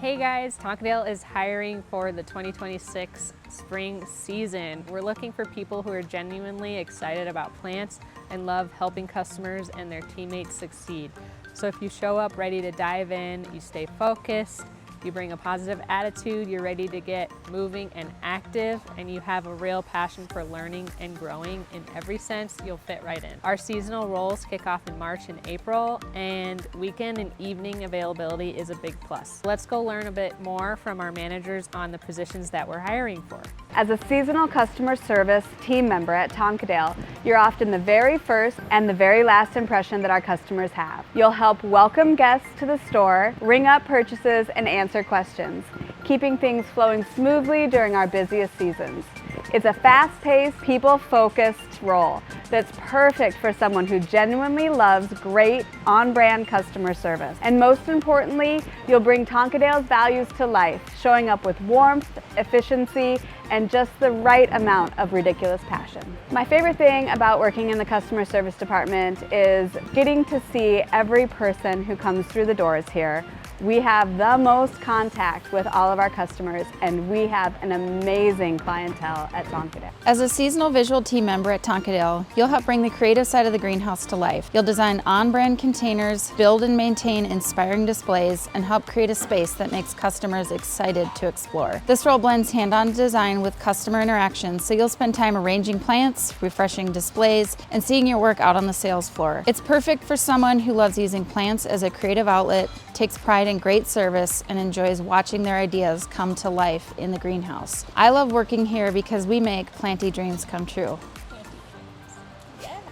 Hey guys, Tonkadale is hiring for the 2026 spring season. We're looking for people who are genuinely excited about plants and love helping customers and their teammates succeed. So if you show up ready to dive in, you stay focused, you bring a positive attitude, you're ready to get moving and active, and you have a real passion for learning and growing in every sense, you'll fit right in. Our seasonal roles kick off in March and April, and weekend and evening availability is a big plus. Let's go learn a bit more from our managers on the positions that we're hiring for. As a seasonal customer service team member at Tonkadale, you're often the very first and the very last impression that our customers have. You'll help welcome guests to the store, ring up purchases, and answer questions, keeping things flowing smoothly during our busiest seasons. It's a fast-paced, people-focused role that's perfect for someone who genuinely loves great, on-brand customer service. And most importantly, you'll bring Tonkadale's values to life, showing up with warmth, efficiency, and just the right amount of ridiculous passion. My favorite thing about working in the customer service department is getting to see every person who comes through the doors here. We have the most contact with all of our customers, and we have an amazing clientele at Tonkadale. As a seasonal visual team member at Tonkadale, you'll help bring the creative side of the greenhouse to life. You'll design on-brand containers, build and maintain inspiring displays, and help create a space that makes customers excited to explore. This role blends hand-on design with customer interaction, so you'll spend time arranging plants, refreshing displays, and seeing your work out on the sales floor. It's perfect for someone who loves using plants as a creative outlet, takes pride in great service, and enjoys watching their ideas come to life in the greenhouse. I love working here because we make planty dreams come true.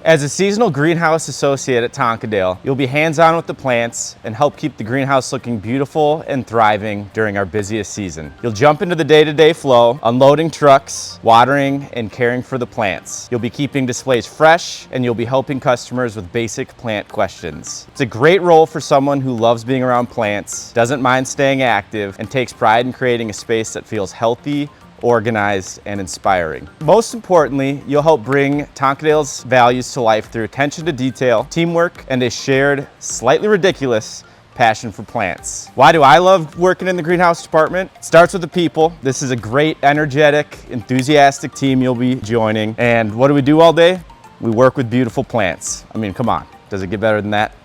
As a seasonal greenhouse associate at Tonkadale, you'll be hands-on with the plants and help keep the greenhouse looking beautiful and thriving during our busiest season. You'll jump into the day-to-day flow, unloading trucks, watering, and caring for the plants. You'll be keeping displays fresh, and you'll be helping customers with basic plant questions. It's a great role for someone who loves being around plants, doesn't mind staying active, and takes pride in creating a space that feels healthy, organized, and inspiring. Most importantly, you'll help bring Tonkadale's values to life through attention to detail, teamwork, and a shared, slightly ridiculous passion for plants. Why do I love working in the greenhouse department? It starts with the people. This is a great, energetic, enthusiastic team you'll be joining. And what do we do all day? We work with beautiful plants. I mean, come on, does it get better than that?